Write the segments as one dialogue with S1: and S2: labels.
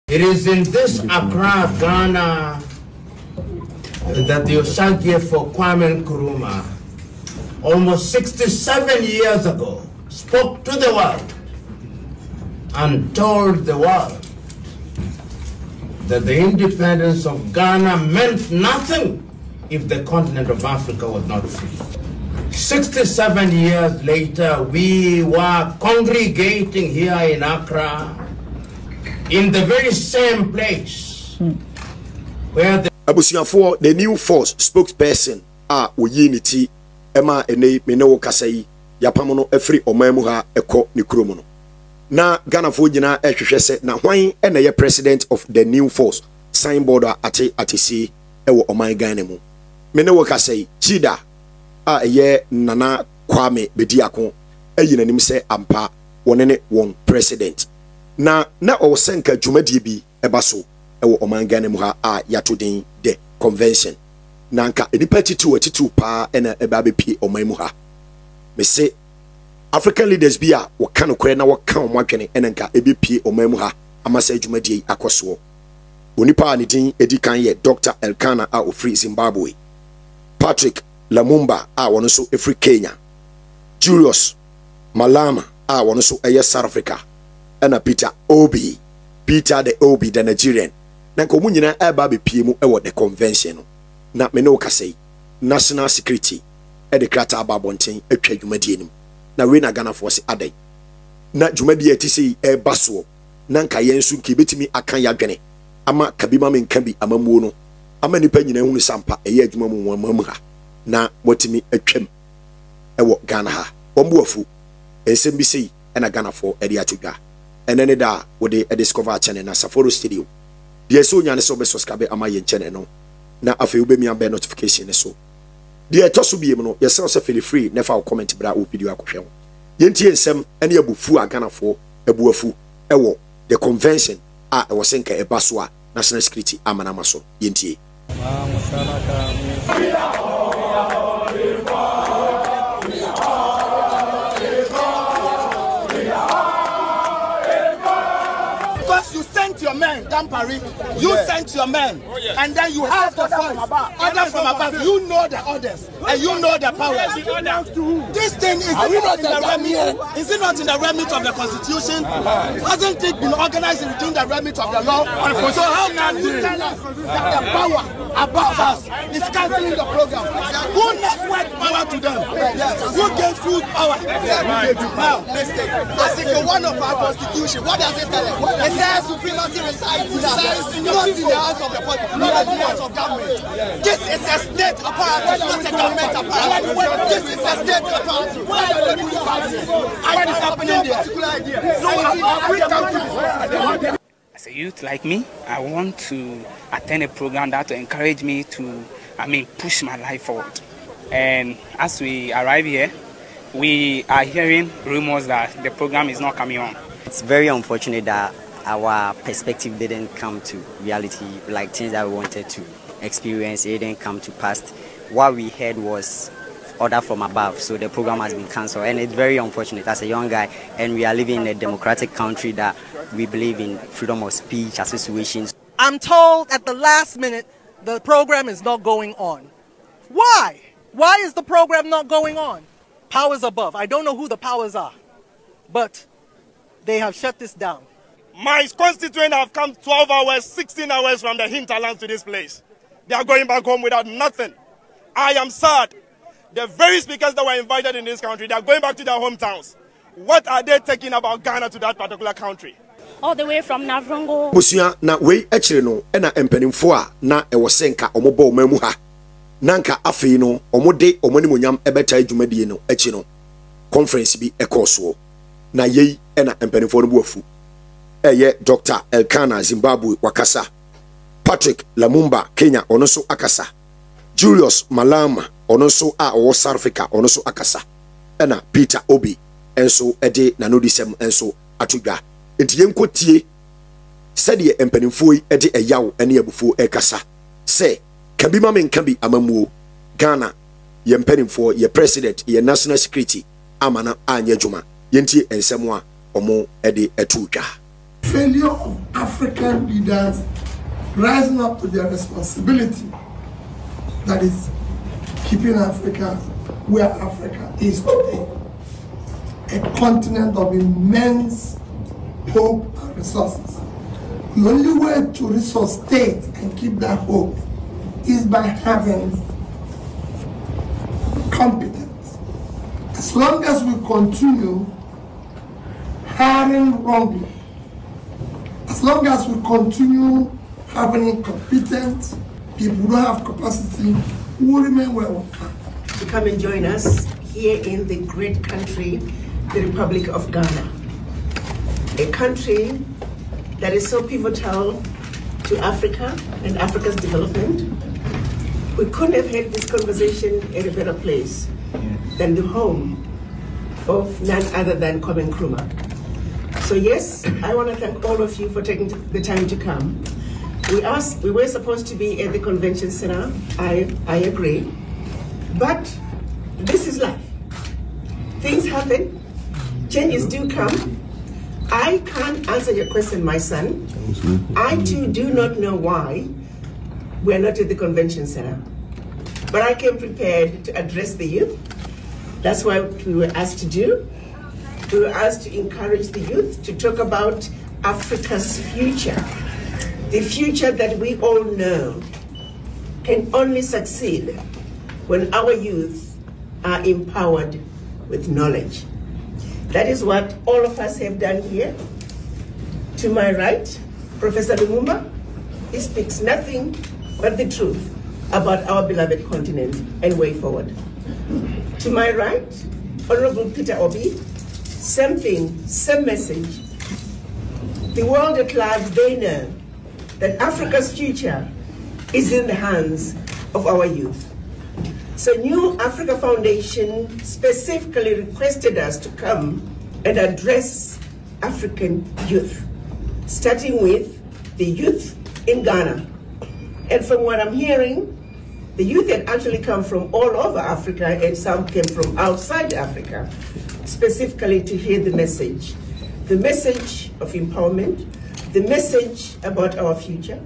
S1: It is in this Accra, Ghana, that the Osagyefo Kwame Nkrumah, almost 67 years ago, spoke to the world and told the world that the independence of Ghana meant nothing if the continent of Africa was not free. 67 years later, we were congregating here in Accra, in the very same place where
S2: the new force spokesperson unity Emma ene menewo kasai yapamono efri omamu ha eko ni kuromo no na Ghana fo nyina ehwehwe se na hwan ene ye president of the new force signboard atisi ewo oman Ghana mu menewo kasai chida ye Nana Kwame Bediako eyinanim se ampa wonene won president na osenka dwumadie bi ebaso ewo oman Ghana mu ha yatodin de convention nanka enipa titu pa ena ebabe pi oman mu ha me say African leaders bi a waka no kore na waka omwadwene enanka ebi pi oman mu ha amasa dwumadie akoso onipa ne din edikan ye Dr. Elkanah ofri Zimbabwe, Patrick Lumumba wono so efri Kenya, Julius Malema wono so South Africa, ena Peter the Obi the Nigerian nanka omu nyina eba be pie mu ewo the convention no na me no kasei national security e de krata ababonten atwa dwumadie nim na we na Ghana force adai na dwumadie atisi e baso nanka yensu nke betimi akan yadwene ama kabima me nka bi amamuo no ama nipa nyina hunu sampa eye adwuma mu mamu ha na motimi atwam ewo Ghana ha ombuafu ensem bi sei na Ghana for e de atodwa enene da wo de discover channel na Saforo Studio de so nyane so be subscribe ama ye channel no na afei ube mi ambe notification so de to so biem no ye se feel free never comment bra o video akohwe yentie nsem ene abufu a Ghana for abuafu ewo the convention e wo senka e baso a national security amanama so yentie your men, Dampari, you sent your men, and then you have the orders from above. You know the orders, and you know the power. This thing is not in the remit. Is it not in the remit of the Constitution? Hasn't it been organized within the remit of the law? So how can you tell us that the power above us is cancelling the program? Who networked power to them? Who gave full power? Now, I think one of our Constitution, what does it tell us? It says supremacy resides not in the hands of the public, not in the hands of government. This is a state apparatus, not a government apparatus. This is a state apparatus. What is happening there?
S3: As a youth like me, I want to attend a program that will encourage me to, push my life forward. And as we arrive here, we are hearing rumors that the program is not coming on.
S4: It's very unfortunate that our perspective didn't come to reality, like things that we wanted to experience, it didn't come to pass. What we heard was order from above, so the program has been cancelled, and it's very unfortunate as a young guy, and we are living in a democratic country that we believe in freedom of speech, associations.
S5: I'm told at the last minute the program is not going on. Why? Why is the program not going on? Powers above. I don't know who the powers are, but they have shut this down.
S6: My constituents have come 12 hours, 16 hours from the hinterlands to this place. They are going back home without nothing. I am sad. The very speakers that were invited in this country, they are going back to their hometowns. What are they taking about Ghana to that particular country?
S7: All the way from Navrongo.
S2: Busia na we echire no na empanimfo a na e wosenka omobo omamu ha. Nanka afei no omode omonimonyam ebeta adwumadie no echi no conference bi ekoso. Na yei na empanimfo no buafu. Dr. Elkanah Zimbabwe wakasa, Patrick Lumumba Kenya onoso akasa, Julius Malema onoso South Africa onoso akasa, ena Peter Obi enso ede nanodisem enso atudwa. Enti yenkotie sede empanimfo yi ede eyawo ene abufuo ekasa se kabima menkabi amamuo Ghana ye empanimfo ye president ye national security amana anya dwuma yentie ensem a omo ede etudwa.
S8: failure of African leaders rising up to their responsibility, that is keeping Africa where Africa is today, a continent of immense hope and resources. The only way to resuscitate and keep that hope is by having competence. As long as we continue hiring wrongly, as long as we continue having incompetent people who don't have capacity, we will remain where we are.
S9: To come and join us here in the great country, the Republic of Ghana. A country that is so pivotal to Africa and Africa's development. We couldn't have had this conversation in a better place than the home of none other than Kwame Nkrumah. So yes, I want to thank all of you for taking the time to come. We were supposed to be at the convention center, I agree, but this is life. Things happen, changes do come. I can't answer your question, my son. I too do not know why we're not at the convention center. But I came prepared to address the youth. That's what we were asked to do. We were asked to encourage the youth to talk about Africa's future. The future that we all know can only succeed when our youth are empowered with knowledge. That is what all of us have done here. To my right, Professor Lumumba, he speaks nothing but the truth about our beloved continent and way forward. To my right, Honorable Peter Obi, same thing, same message. The world at large, they know that Africa's future is in the hands of our youth. So New Africa Foundation specifically requested us to come and address African youth, starting with the youth in Ghana. And from what I'm hearing, the youth had actually come from all over Africa and some came from outside Africa, specifically to hear the message of empowerment, the message about our future,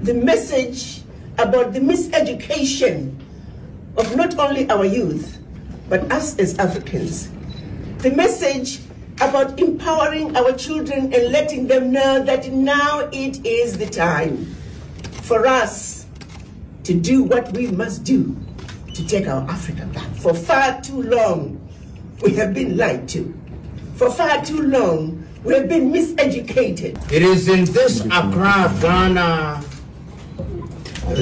S9: the message about the miseducation of not only our youth, but us as Africans. The message about empowering our children and letting them know that now it is the time for us to do what we must do to take our Africa back. For far too long, we have been lied to. For far too long, we have been miseducated.
S1: It is in this Accra, Ghana,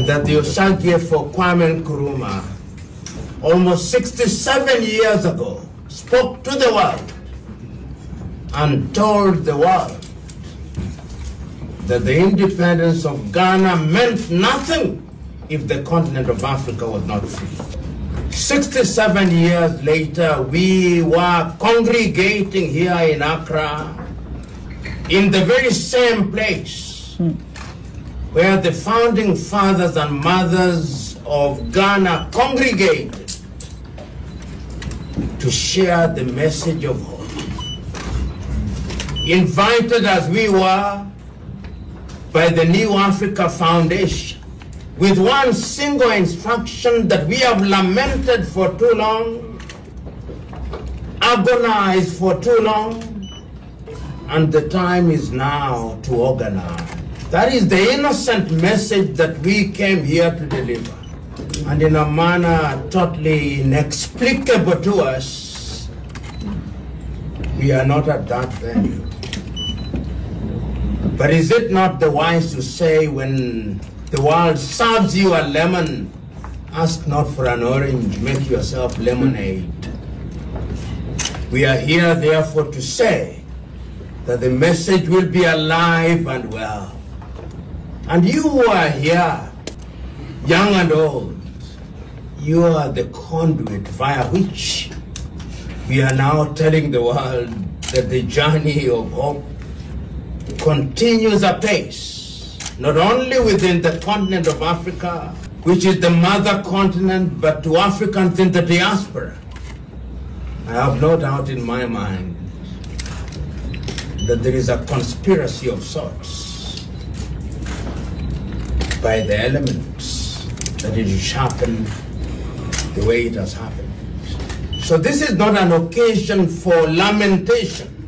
S1: that the Osagie for Kwame Nkrumah, almost 67 years ago, spoke to the world and told the world that the independence of Ghana meant nothing if the continent of Africa was not free. 67 years later, we were congregating here in Accra, in the very same place where the founding fathers and mothers of Ghana congregated to share the message of hope. Invited as we were by the New Africa Foundation, with one single instruction that we have lamented for too long, agonized for too long, and the time is now to organize. That is the innocent message that we came here to deliver. And in a manner totally inexplicable to us, we are not at that venue. But is it not the wise to say, when the world serves you a lemon, ask not for an orange, make yourself lemonade? We are here therefore to say that the message will be alive and well. And you who are here, young and old, you are the conduit via which we are now telling the world that the journey of hope continues apace, not only within the continent of Africa, which is the mother continent, but to Africans in the diaspora. I have no doubt in my mind that there is a conspiracy of sorts by the elements that it has happened the way it has happened. So this is not an occasion for lamentation.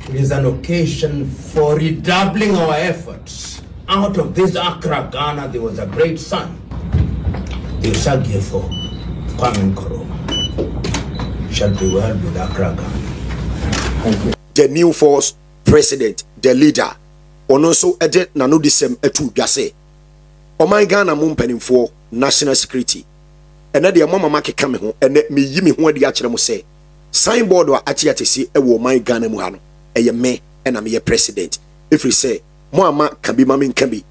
S1: It is an occasion for redoubling our efforts. Out of this Accra, Ghana, there was a great son, the Osagyefo Kwame Nkrumah. Shall be well with Accra, Ghana.
S2: The new force president, the leader, also added nano disem etu dwase. Oman Ghana mumpenimfo national security. Ena de mama make kame ho ene me yi me ho ade a kire mo se signboard wa ati atesi e wo Oman Ghana mu ha no eye me ena me ye president. If we say mo ama kan bi mama nkan bi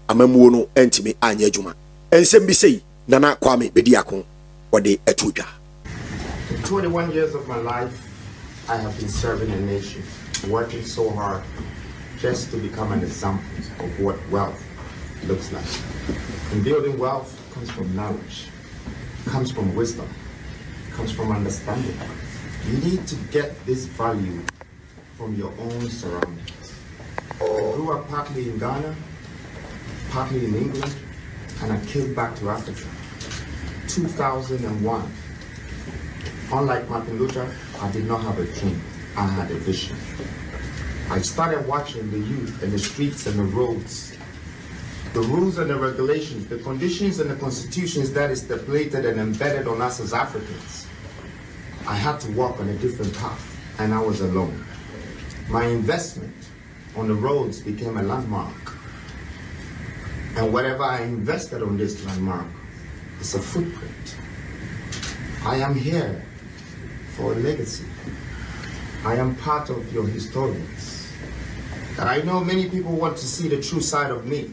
S2: amamuo no entimi anya adwuma. Ensem bi sei Nana Kwame Bediako ode etu dwa.
S10: In 21 years of my life, I have been serving a nation, working so hard just to become an example of what wealth looks like. And building wealth comes from knowledge, comes from wisdom, comes from understanding. You need to get this value from your own surroundings. I grew up partly in Ghana, partly in England, and I came back to Africa. 2001. Unlike Martin Luther, I did not have a dream, I had a vision. I started watching the youth and the streets and the roads, the rules and the regulations, the conditions and the constitutions that is stipulated and embedded on us as Africans. I had to walk on a different path, and I was alone. My investment on the roads became a landmark. And whatever I invested on this landmark is a footprint. I am here for a legacy. I am part of your historians. And I know many people want to see the true side of me.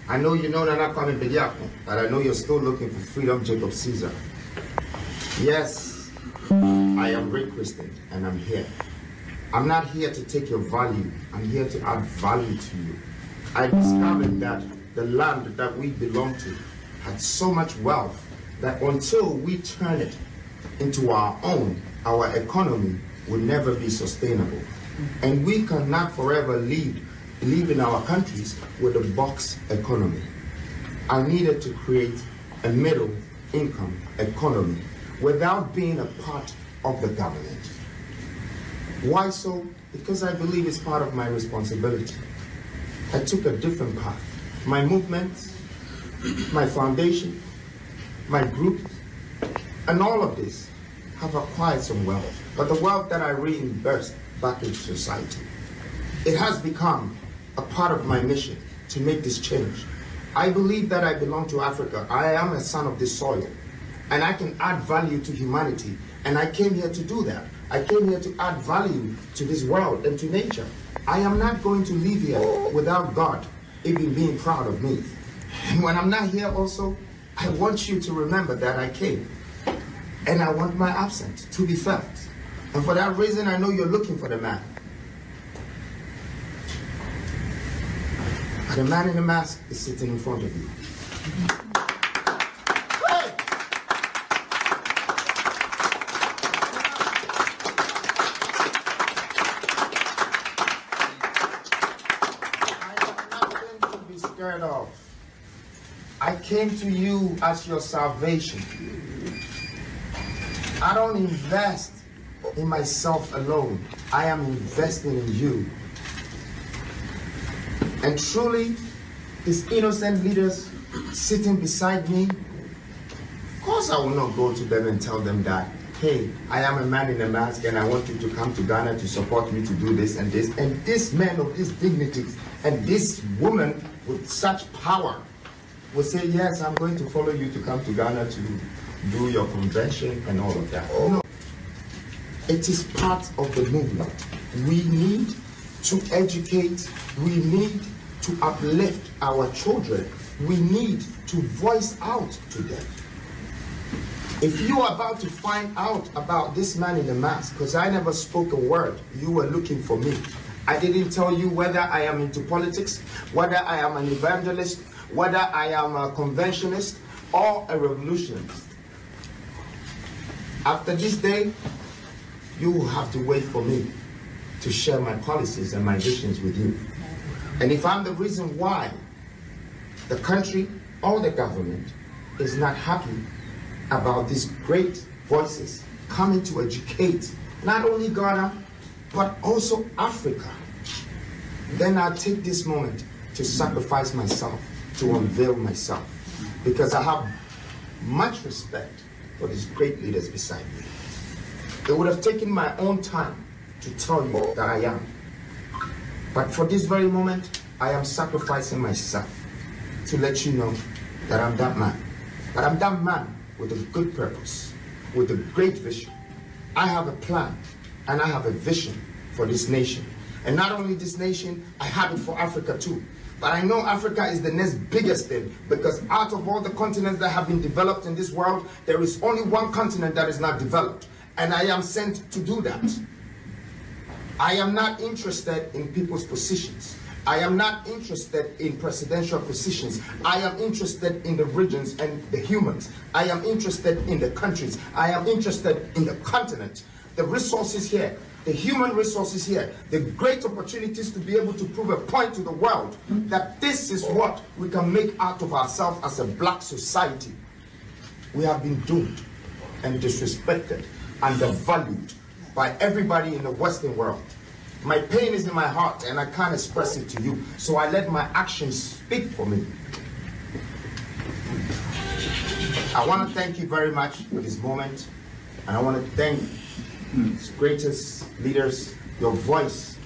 S10: I know you know Nana Kwame Bediako, but I know you're still looking for freedom, Jacob Caesar. Yes, I am Ray Christian, and I'm here. I'm not here to take your value. I'm here to add value to you. I discovered that the land that we belong to had so much wealth that until we turn it into our own, our economy will never be sustainable. And we cannot forever live in our countries with a box economy. I needed to create a middle income economy without being a part of the government. Why so? Because I believe it's part of my responsibility. I took a different path. My movement, my foundation, my group, and all of this have acquired some wealth. But the wealth that I reimbursed back into society, it has become a part of my mission to make this change. I believe that I belong to Africa. I am a son of this soil, and I can add value to humanity. And I came here to do that. I came here to add value to this world and to nature. I am not going to live here without God even being proud of me. And when I'm not here also, I want you to remember that I came. And I want my absence to be felt. And for that reason, I know you're looking for the man. The man in the mask is sitting in front of you. Of. I came to you as your salvation. I don't invest in myself alone. I am investing in you. And truly, these innocent leaders sitting beside me, of course I will not go to them and tell them that, hey, I am a man in a mask and I want you to come to Ghana to support me to do this and this. And this man of this dignity and this woman with such power will say, yes, I'm going to follow you to come to Ghana to do your convention and all of that. No. It is part of the movement. We need to educate. We need to uplift our children. We need to voice out to them. If you are about to find out about this man in the mask, because I never spoke a word, you were looking for me. I didn't tell you whether I am into politics, whether I am an evangelist, whether I am a conventionist or a revolutionist. After this day, you will have to wait for me. to share my policies and my visions with you. And if I'm the reason why the country or the government is not happy about these great voices coming to educate not only Ghana, but also Africa, then I'll take this moment to sacrifice myself, to unveil myself, because I have much respect for these great leaders beside me. It would have taken my own time to tell you that I am. But for this very moment, I am sacrificing myself to let you know that I'm that man. But I'm that man with a good purpose, with a great vision. I have a plan and I have a vision for this nation. And not only this nation, I have it for Africa too. But I know Africa is the next biggest thing, because out of all the continents that have been developed in this world, there is only one continent that is not developed. And I am sent to do that. I am not interested in people's positions. I am not interested in presidential positions. I am interested in the regions and the humans. I am interested in the countries. I am interested in the continent. The resources here, the human resources here, the great opportunities to be able to prove a point to the world that this is what we can make out of ourselves as a black society. We have been doomed and disrespected, undervalued by everybody in the Western world. My pain is in my heart and I can't express it to you, so I let my actions speak for me. I want to thank you very much for this moment, and I want to thank its greatest leaders. Your voice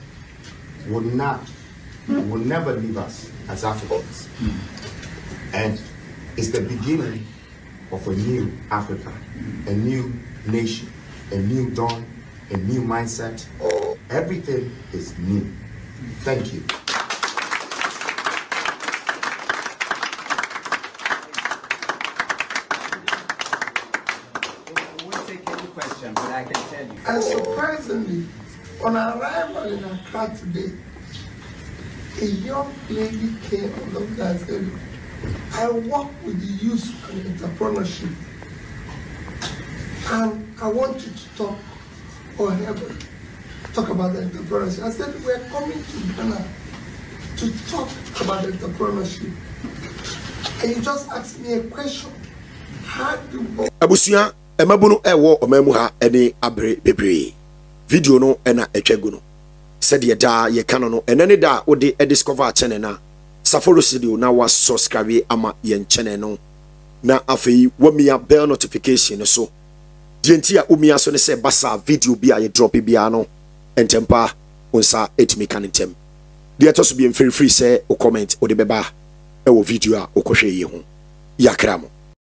S10: will never leave us as Africans. And it's the beginning of a new Africa, a new nation, a new dawn, a new mindset. Everything is new. Thank you.
S11: We won't take any question, but I can tell you.
S8: And surprisingly, on arrival in Accra today, a young lady came and looked and said, I work with the youth and entrepreneurship, and I want you to talk about the entrepreneurship. I said, we're coming to Ghana to talk about entrepreneurship. And you just asked me a question. How do you...
S2: Abusia, emabunu ewo omemu ha ene abre bebre. Video no ena etwagu no. Said ye da ye kano no enene da wo de discover channel na. Safolo studio na wa subscribe ama ye channel no. Na afei wamia bell notification so. Dientia umia so ne se basa video bia ye drop bia no. Entempa onsa etimi kanentem. Dia to so be free say o comment o de beba e wo video a o kohwe ye ho. Yakramo.